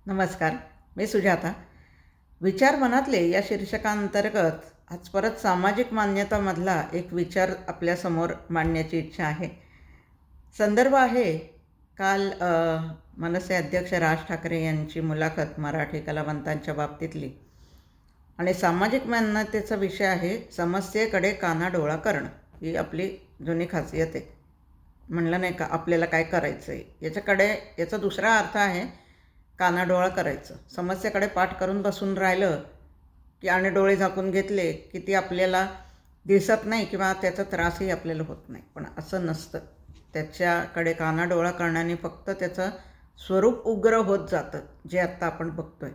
नमस्कार. मी सुजाता. विचार मनातले या शीर्षकांतर्गत आज परत सामाजिक मान्यतामधला एक विचार आपल्यासमोर मांडण्याची इच्छा आहे. संदर्भ आहे काल मनसे अध्यक्ष राज ठाकरे यांची मुलाखत मराठी कलावंतांच्या बाबतीतली आणि सामाजिक मान्यतेचा विषय आहे समस्येकडे कानाडोळा करणं. ही आपली जुनी खासियत आहे. म्हणलं नाही का आपल्याला काय करायचं आहे याचा दुसरा अर्थ आहे कानाडोळा करायचं. समस्येकडे पाठ करून बसून राहिलं की आणि डोळे झाकून घेतले की ती आपल्याला दिसत नाही किंवा त्याचा त्रासही आपल्याला होत नाही. पण असं नसतं. त्याच्याकडे कानाडोळा करण्याने फक्त त्याचं स्वरूप उग्र होत जातं, जे आत्ता आपण बघतोय.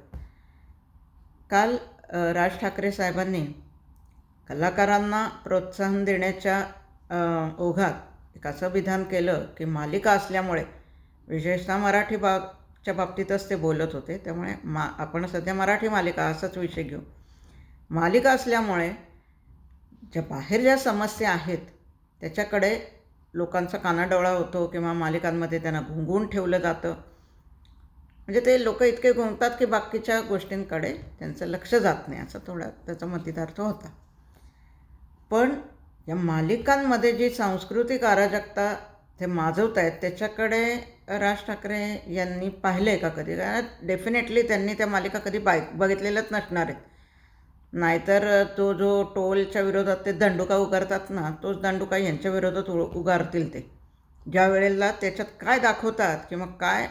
काल राज ठाकरे साहेबांनी कलाकारांना प्रोत्साहन देण्याच्या ओघात एक असं विधान केलं की मालिका असल्यामुळे, विशेषतः मराठी च्या बाबतीतच ते बोलत होते, त्यामुळे आपण सध्या मराठी मालिका असाच विषय घेऊ. मालिका असल्यामुळे बाहेर ज्या समस्या आहेत त्याच्याकडे लोकांचा कानाडोळा होतो किंवा मालिकांमध्ये त्यांना गुंगून ठेवलं जातं. म्हणजे ते लोक इतके गुंगतात की बाकीच्या गोष्टींकडे त्यांचं लक्ष जात नाही, असं थोडा त्याचा मतितार्थ होता. पण या मालिकांमध्ये जी सांस्कृतिक अराजकता ते माजवत आहेत त्याच्याकडे राज ठाकरे यांनी पाहिलं आहे का कधी? डेफिनेटली त्यांनी त्या मालिका कधी बघितलेल्याच नसणार आहेत. नाहीतर तो जो टोलच्या विरोधात ते दंडुका उगारतात ना, तोच दंडुका यांच्या विरोधात उगारतील ते. ज्या वेळेला त्याच्यात काय दाखवतात किंवा काय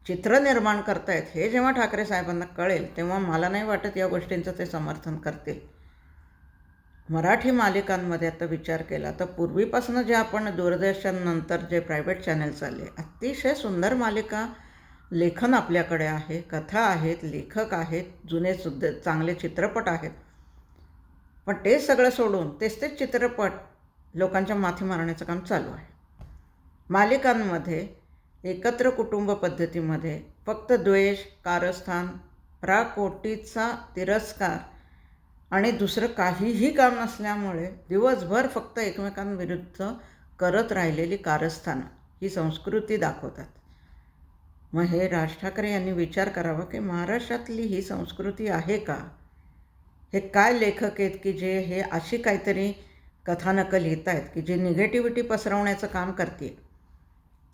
चित्र निर्माण करतायत हे जेव्हा ठाकरे साहेबांना कळेल तेव्हा मला नाही वाटत या गोष्टींचं ते समर्थन करतील. मराठी मालिकांमध्ये आता विचार केला तर पूर्वीपासून जे आपण दूरदर्शन नंतर जे प्रायव्हेट चॅनल्स आले, अतिशय सुंदर मालिका, लेखन आपल्याकडे आहे, कथा आहेत, लेखक आहेत, जुने सुद्धा चांगले चित्रपट आहेत. पण ते सगळं सोडून तेच चित्रपट लोकांच्या माथी मारण्याचं काम चालू आहे. मालिकांमध्ये एकत्र कुटुंब पद्धतीमध्ये फक्त द्वेष, कारस्थान, पराकोटीचा तिरस्कार आणि दुसरं काहीही काम नसल्यामुळे दिवसभर फक्त एकमेकांविरुद्ध करत राहिलेली कारस्थानं ही संस्कृती दाखवतात. मग हे राज ठाकरे यांनी विचार करावा की महाराष्ट्रातली ही संस्कृती आहे का? हे काय लेखक आहेत की जे हे अशी काहीतरी कथानकं लिहित आहेत की जे निगेटिव्हिटी पसरवण्याचं काम करते.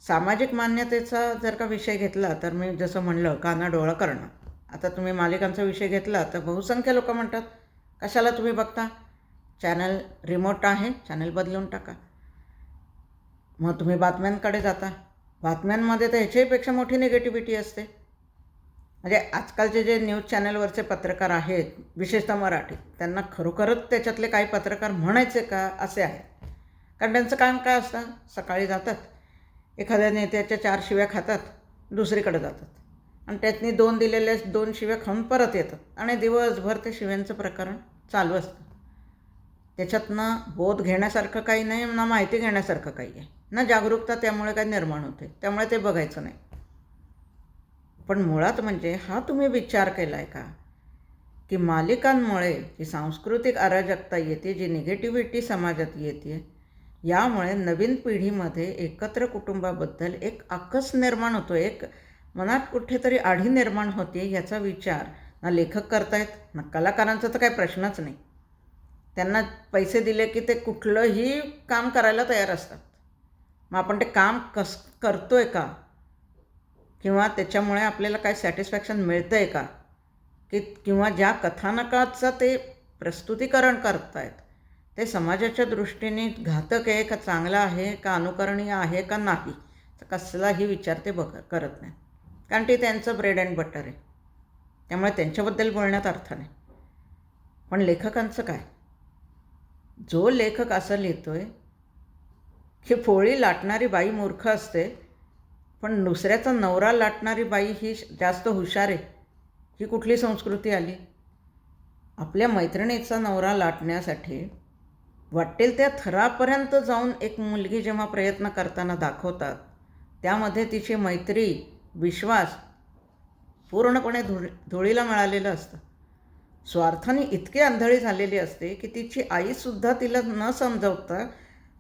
सामाजिक मान्यतेचा जर का विषय घेतला तर मी जसं म्हणलं कानाडोळा करणं. आता तुम्ही मालिकांचा विषय घेतला तर बहुसंख्य लोक म्हणतात कशाला तुम्ही बघता? चॅनल रिमोट आहे, चॅनल बदलून टाका. मग तुम्ही बातम्यांकडे जाता, बातम्यांमध्ये तर ह्याच्याहीपेक्षा मोठी निगेटिव्हिटी असते. म्हणजे आजकालचे जे न्यूज चॅनलवरचे पत्रकार आहेत, विशेषतः मराठी, त्यांना खरोखरच त्याच्यातले काही पत्रकार म्हणायचे का असे आहेत. कारण त्यांचं काम काय असतं? सकाळी जातात, एखाद्या नेत्याच्या 4 शिव्या खातात, दुसरीकडे जातात आणि त्यातनी 2 दिलेल्या 2 शिव्या खाऊन परत येतात आणि दिवसभर ते शिव्यांचं प्रकरण चालू असतं. त्याच्यातनं बोध घेण्यासारखं काही नाही, ना माहिती घेण्यासारखं काही आहे, ना जागरूकता त्यामुळे काही निर्माण होते, त्यामुळे ते बघायचं नाही. पण मुळात म्हणजे हा तुम्ही विचार केला आहे का की मालिकांमुळे जी सांस्कृतिक अराजकता येते, जी निगेटिव्हिटी समाजात येते, यामुळे नवीन पिढीमध्ये एकत्र कुटुंबाबद्दल एक आकस निर्माण होतो, एक मनात कुठेतरी आढी निर्माण होते. याचा विचार ना लेखक करतायत ना कलाकारांचा तर काही प्रश्नच नाही. त्यांना पैसे दिले की ते कुठलंही काम करायला तयार असतात. मग आपण ते काम करतोय का किंवा त्याच्यामुळे आपल्याला काय सॅटिस्फॅक्शन मिळतं आहे का किंवा ज्या कथानकाचं ते प्रस्तुतीकरण करतायत ते समाजाच्या दृष्टीने घातक आहे का चांगलं आहे का अनुकरणीय आहे का नाही, तर कसलाही विचार ते करत नाही. कारण ते त्यांचं ब्रेड अँड बटर आहे, त्यामुळे त्यांच्याबद्दल बोलण्यात अर्थ नाही. पण लेखकांचं काय? जो लेखक असं लिहितोय की पोळी लाटणारी बाई मूर्ख असते पण दुसऱ्याचा नवरा लाटणारी बाई ही जास्त हुशार आहे, ही कुठली संस्कृती आली? आपल्या मैत्रिणीचा नवरा लाटण्यासाठी वाटेल त्या थरापर्यंत जाऊन एक मुलगी जेव्हा प्रयत्न करताना दाखवतात, त्यामध्ये तिची मैत्री, विश्वास पूर्णपणे धुळीला मिळालेलं असतं. स्वार्थाने इतकी आंधळी झालेली असते की तिची आईसुद्धा तिला न समजवता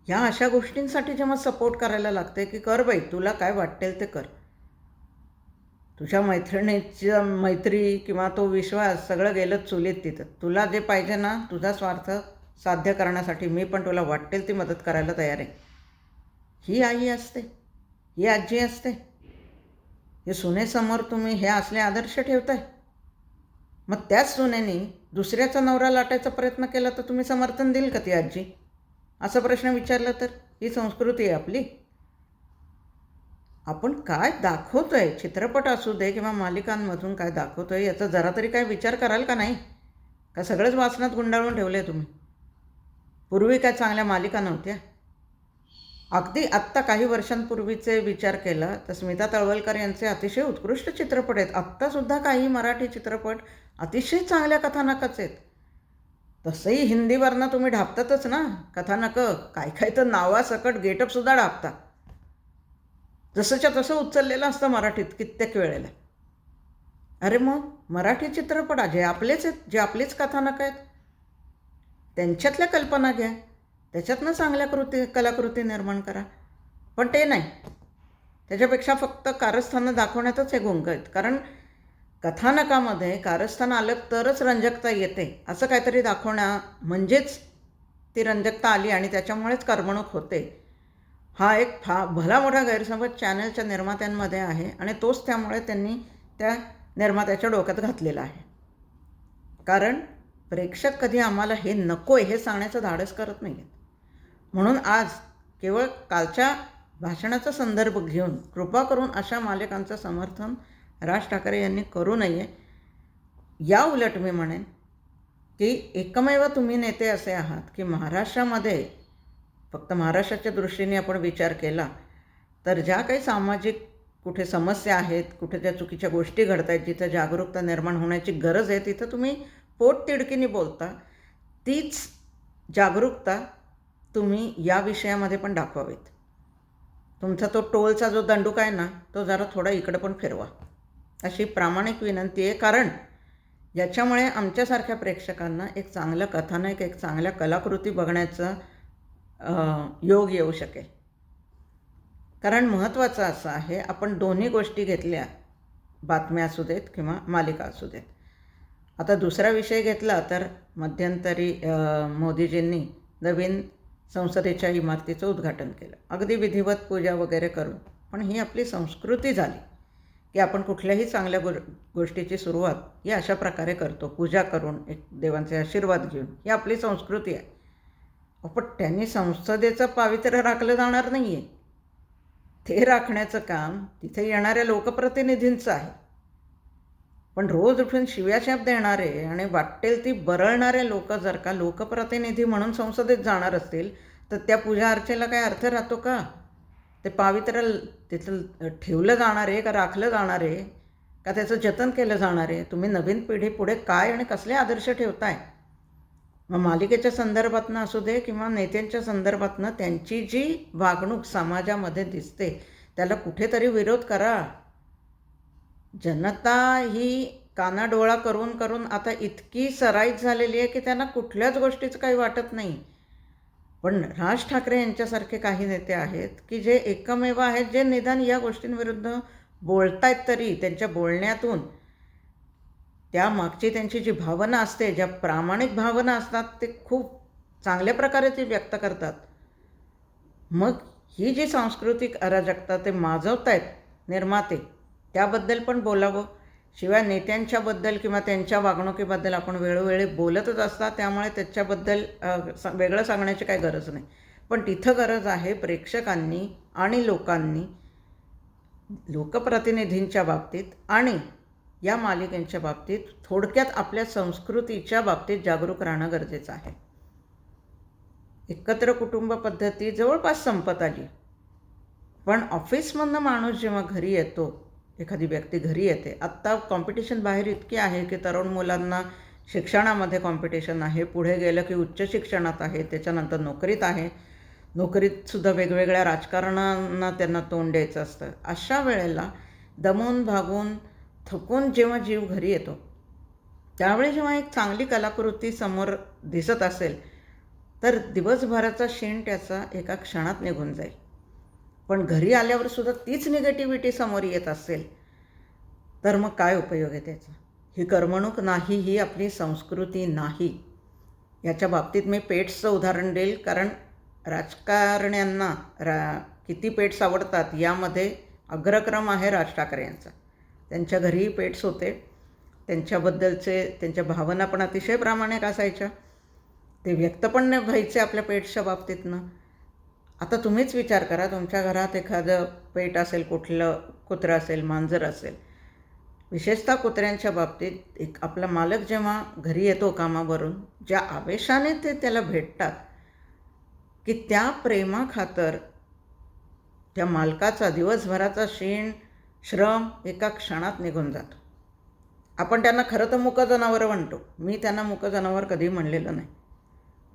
ह्या अशा गोष्टींसाठी जेव्हा सपोर्ट करायला लागते की कर बाई, तुला काय वाटेल ते कर. तुझ्या मैत्रिणीची मैत्री किंवा तो विश्वास सगळं गेलं चुलीत तिथं. तुला जे पाहिजे ना, तुझा स्वार्थ साध्य करण्यासाठी मी पण तुला वाटेल ती मदत करायला तयार आहे. ही आई असते, ही आजी असते. हे सुनेसमोर तुम्ही हे असले आदर्श ठेवताय. मग त्याच सुनेनी दुसऱ्याचा नवरा लाटायचा प्रयत्न केला तर तुम्ही समर्थन देईल का ती आजी? असा प्रश्न विचारला तर ही संस्कृती आहे आपली. आपण काय दाखवतोय, चित्रपट असू दे किंवा मालिकांमधून काय दाखवतोय याचा जरा तरी काय विचार कराल का नाही? का सगळंच वाचनात गुंडाळून ठेवलं आहे तुम्ही? पूर्वी काय चांगल्या मालिका नव्हत्या? अगदी आत्ता काही वर्षांपूर्वीचे विचार केला तर स्मिता तळवलकर यांचे अतिशय उत्कृष्ट चित्रपट आहेत. आत्तासुद्धा काही मराठी चित्रपट अतिशय चांगल्या कथानकच आहेत. तसंही हिंदीवरनं तुम्ही ढापतातच ना कथानकं. काय काय तर नावासकट गेटअपसुद्धा ढापता. जसंच्या तसं उचललेलं असतं मराठीत कित्येक वेळेला. अरे मग मराठी चित्रपट जे आपलेच आहेत, जे आपलीच कथानकं आहेत, त्यांच्यातल्या कल्पना घ्या, त्याच्यातनं चांगल्या कलाकृती निर्माण करा. पण ते नाही. त्याच्यापेक्षा फक्त कारस्थानं दाखवण्यातच हे गुंग आहेत. कारण कथानकामध्ये कारस्थान आलं तरच रंजकता येते असं काहीतरी दाखवण्या म्हणजेच ती रंजकता आली आणि त्याच्यामुळेच करमणूक होते. हा एक भला मोठा गैरसमज चॅनलच्या निर्मात्यांमध्ये आहे आणि तोच त्यामुळे त्यांनी त्या निर्मात्याच्या डोक्यात घातलेला आहे. कारण प्रेक्षक कधी आम्हाला हे नको आहे हे सांगण्याचं धाडस करत नाही आहेत. म्हणून आज केवळ कालच्या भाषणाचा संदर्भ घेऊन कृपा करून अशा मालिकांचं समर्थन राज ठाकरे यांनी करू नये. या उलट मी म्हणेन की एकमेव तुम्ही नेते असे आहात की महाराष्ट्रामध्ये फक्त महाराष्ट्राच्या दृष्टीने आपण विचार केला तर ज्या काही सामाजिक कुठे समस्या आहेत, कुठे ज्या चुकीच्या गोष्टी घडत आहेत, जिथं जागरूकता निर्माण होण्याची गरज आहे तिथं तुम्ही पोटतिडकीने बोलता. तीच जागरूकता तुम्ही या विषयामध्ये पण दाखवावीत. तुमचा तो टोलचा जो दंडूक आहे ना तो जरा थोडा इकडं पण फिरवा अशी प्रामाणिक विनंती आहे. कारण याच्यामुळे आमच्यासारख्या प्रेक्षकांना एक चांगलं कथानक, एक चांगल्या कलाकृती बघण्याचा योग येऊ शकेल. कारण महत्त्वाचं असं आहे आपण दोन्ही गोष्टी घेतल्या, बातम्या असू देत किंवा मालिका असू देत. आता दुसरा विषय घेतला तर मध्यंतरी मोदीजींनी नवीन संसदेच्या इमारतीचं उद्घाटन केलं, अगदी विधिवत पूजा वगैरे करून. पण ही आपली संस्कृती झाली की आपण कुठल्याही चांगल्या गोष्टीची सुरुवात ही अशा प्रकारे करतो, पूजा करून, एक देवांचे आशीर्वाद घेऊन. ही आपली संस्कृती आहे. पण त्यांनी संसदेचं पावित्र्य राखलं जाणार नाही आहे. ते राखण्याचं काम तिथे येणाऱ्या लोकप्रतिनिधींचं आहे. पण रोज उठून शिव्याशाप देणारे आणि वाटेल ती बरळणारे लोक जर का लोकप्रतिनिधी म्हणून संसदेत जाणार असतील तर त्या पूजा अर्चेला काय अर्थ राहतो का? ते पावित्र्य तिथं ठेवलं जाणार आहे का राखलं जाणार आहे का त्याचं जतन केलं जाणार आहे? तुम्ही नवीन पिढी पुढे काय आणि कसले आदर्श ठेवताय? मग मालिकेच्या संदर्भातनं असू दे किंवा नेत्यांच्या संदर्भातनं त्यांची जी वागणूक समाजामध्ये दिसते त्याला कुठेतरी विरोध करा. जनता ही कानाडोळा करून करून आता इतकी सराईत झालेली आहे की त्यांना कुठल्याच गोष्टीचं काही वाटत नाही. पण राज ठाकरे यांच्यासारखे काही नेते आहेत की जे एकमेव आहेत जे निदान या गोष्टींविरुद्ध बोलतायत, तरी त्यांच्या बोलण्यातून त्यामागची त्यांची जी भावना असते, ज्या प्रामाणिक भावना असतात ते खूप चांगल्या प्रकारे ते व्यक्त करतात. मग ही जी सांस्कृतिक अराजकता ते माजवत आहेत निर्माते, त्याबद्दल पण बोलावं. शिवाय नेत्यांच्याबद्दल किंवा त्यांच्या वागणुकीबद्दल आपण वेळोवेळी बोलतच असतात, त्यामुळे त्याच्याबद्दल वेगळं सांगण्याची काही गरज नाही. पण तिथं गरज आहे प्रेक्षकांनी आणि लोकांनी लोकप्रतिनिधींच्या बाबतीत आणि या मालिकेच्या बाबतीत थोडक्यात आपल्या संस्कृतीच्या बाबतीत जागरूक राहणं गरजेचं आहे. एकत्र कुटुंब पद्धती जवळपास संपत आली. पण ऑफिसमधनं माणूस जेव्हा घरी येतो, एखादी व्यक्ती घरी येते, आत्ता कॉम्पिटिशन बाहेर इतकी आहे की तरुण मुलांना शिक्षणामध्ये कॉम्पिटिशन आहे, पुढे गेलं की उच्च शिक्षणात आहे, त्याच्यानंतर नोकरीत आहे, नोकरीतसुद्धा वेगवेगळ्या राजकारणांना त्यांना तोंड द्यायचं असतं. अशा वेळेला दमून भागून थकून जेव्हा जीव घरी येतो त्यावेळी जेव्हा एक चांगली कलाकृती समोर दिसत असेल तर दिवसभराचा शीण त्याचा एका क्षणात निघून जाईल. पण घरी आल्यावर सुद्धा तीच निगेटिव्हिटी समोर येत असेल तर मग काय उपयोग आहे त्याचा? ही करमणूक नाही, ही आपली संस्कृती नाही. याच्या बाबतीत मी पेट्सचं उदाहरण देईल, कारण राजकारण्यांना किती पेट्स आवडतात यामध्ये अग्रक्रम आहे राज ठाकरे यांचा. त्यांच्या घरीही पेट्स होते. त्यांच्या भावना पण अतिशय प्रामाणिक असायच्या. ते व्यक्त पण नाही व्हायचे आपल्या पेट्सच्या बाबतीतनं. आता तुम्हीच विचार करा, तुमच्या घरात एखादं पेट असेल, कुठलं कुत्रं असेल, मांजर असेल. विशेषतः कुत्र्यांच्या बाबतीत एक आपला मालक जेव्हा घरी येतो कामावरून, ज्या आवेशाने ते त्याला भेटतात की त्या प्रेमाखातर त्या मालकाचा दिवसभराचा श्रम एका क्षणात निघून जातो. आपण त्यांना खरं तर मुकं जनावरं म्हणतो. मी त्यांना मुकं जनावर कधी म्हणलेलं नाही,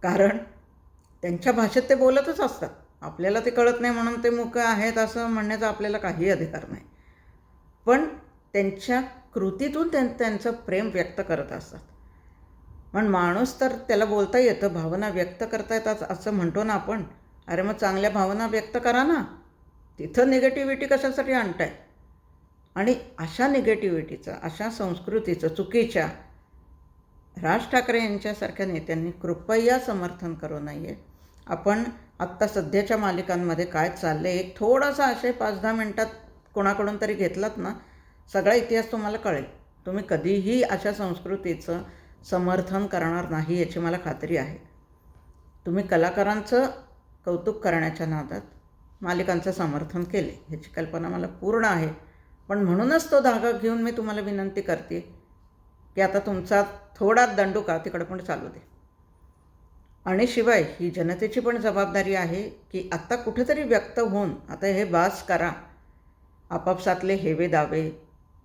कारण त्यांच्या भाषेत ते बोलतच असतात. आपल्याला ते कळत नाही म्हणून ते मुकं आहेत असं म्हणण्याचा आपल्याला काही अधिकार नाही. पण त्यांच्या कृतीतून त्यांचं प्रेम व्यक्त करत असतात. पण माणूस तर त्याला बोलता येतं, भावना व्यक्त करता येतात असं म्हणतो ना आपण. अरे मग चांगल्या भावना व्यक्त करा ना, तिथं निगेटिव्हिटी कशासाठी आणताय? आणि अशा निगेटिव्हिटीचं, अशा संस्कृतीचं, चुकीच्या राज ठाकरे यांच्यासारख्या नेत्यांनी कृपया समर्थन करू नये. आपण आत्ता सध्याच्या मालिकांमध्ये काय चाललं आहे, एक थोडासा असे 5-10 मिनटात कोणाकडून तरी घेतलात ना, सगळा इतिहास तुम्हाला कळेल. तुम्ही कधीही अशा संस्कृतीचं समर्थन करणार नाही याची मला खात्री आहे. तुम्ही कलाकारांचं कौतुक करण्याच्या नादात मालिकांचं समर्थन केले ह्याची कल्पना मला पूर्ण आहे. पण म्हणूनच तो धागा घेऊन मी तुम्हाला विनंती करते की आता तुमचा थोडा दंडुका तिकडं पण चालू दे. आणि शिवाय ही जनतेची पण जबाबदारी आहे की आत्ता कुठेतरी व्यक्त होऊन आता हे बास करा. आपापसातले हेवे दावे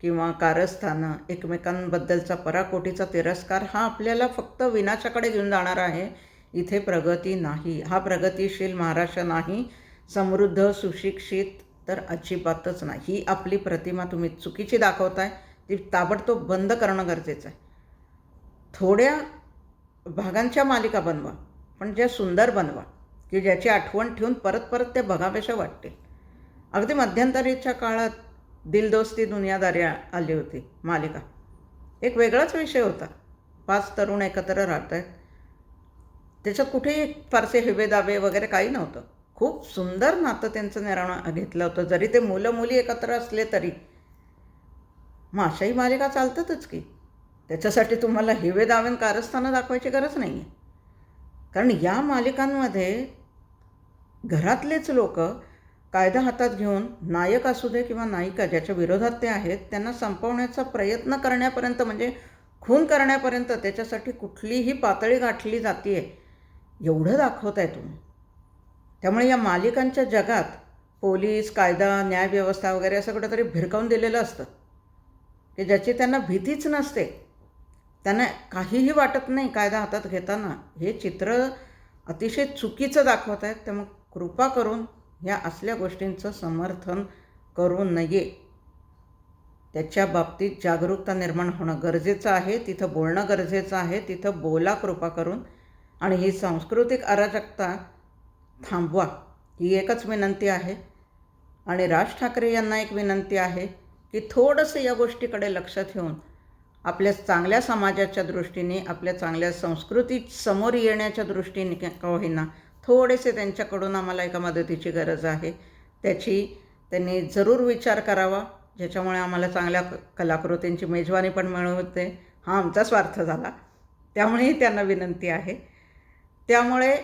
किंवा कारस्थानं, एकमेकांबद्दलचा पराकोटीचा तिरस्कार हा आपल्याला फक्त विनाशाकडे घेऊन जाणार आहे. इथे प्रगती नाही. हा प्रगतिशील महाराष्ट्र नाही. समृद्ध, सुशिक्षित तर अजिबातच नाही. ही आपली प्रतिमा तुम्ही चुकीची दाखवताय, ती ताबडतोब बंद करणं गरजेचं आहे. थोड्या भागांच्या मालिका बनवा, पण ज्या सुंदर बनवा की ज्याची आठवण ठेवून परत परत ते बघावेशा वाटतील. अगदी मध्यंतरीच्या काळात दिल दोस्ती दुनियादारी आली होती मालिका. एक वेगळाच विषय होता. 5 तरुण एकत्र राहत आहेत. त्याच्यात कुठेही फारसे हेवे दावे वगैरे काही नव्हतं. खूप सुंदर नातं त्यांचं निर्माण घेतलं होतं. जरी ते मुलं मुली एकत्र असले तरी. मग अशाही मालिका चालतातच की. त्याच्यासाठी तुम्हाला हेवे दावे कारस्थानं दाखवायची गरज नाही आहे. कारण या मालिकांमध्ये घरातलेच लोक कायदा हातात घेऊन नायक असू दे किंवा नायिका ज्याच्या विरोधात ते आहेत त्यांना संपवण्याचा प्रयत्न करण्यापर्यंत, म्हणजे खून करण्यापर्यंत त्याच्यासाठी कुठलीही पातळी गाठली जाते आहे एवढं दाखवताय तुम्ही. त्यामुळे या मालिकांच्या जगात पोलीस, कायदा, न्यायव्यवस्था वगैरे असं कुठंतरी भिरकावून दिलेलं असतं की ज्याची त्यांना भीतीच नसते. त्यांना काहीही वाटत नाही कायदा हातात घेताना. हे चित्र अतिशय चुकीचं दाखवत आहेत. त्यामुळे कृपा करून ह्या असल्या गोष्टींचं समर्थन करू नये. त्याच्या बाबतीत जागरूकता निर्माण होणं गरजेचं आहे. तिथं बोलणं गरजेचं आहे. तिथं बोला कृपा करून. आणि ही सांस्कृतिक अराजकता थांबवा ही एकच विनंती आहे. आणि राज ठाकरे यांना एक विनंती आहे की थोडंसं या गोष्टीकडे लक्ष ठेवून आपल्या चांगल्या समाजाच्या दृष्टीने, आपल्या चांगल्या संस्कृती समोर येण्याच्या दृष्टीने का होईना थोडेसे त्यांच्याकडून आम्हाला एका मदतीची गरज आहे. त्याची त्यांनी जरूर विचार करावा, ज्याच्यामुळे आम्हाला चांगल्या कलाकृतींची मेजवानी पण मिळवते. हा आमचा स्वार्थ झाला. त्यामुळेही त्यांना विनंती आहे. त्यामुळे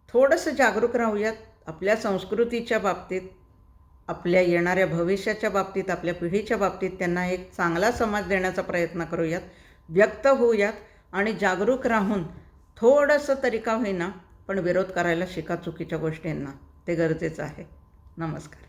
थोडंसं जागरूक राहूयात आपल्या संस्कृतीच्या बाबतीत, आपल्या येणाऱ्या भविष्याच्या बाबतीत, आपल्या पिढीच्या बाबतीत. त्यांना एक चांगला समाज देण्याचा प्रयत्न करूयात, व्यक्त होऊयात आणि जागरूक राहून थोडंसं तरी का होईना पण विरोध करायला शिका चुकीच्या गोष्टींना. ते गरजेचं आहे. नमस्कार.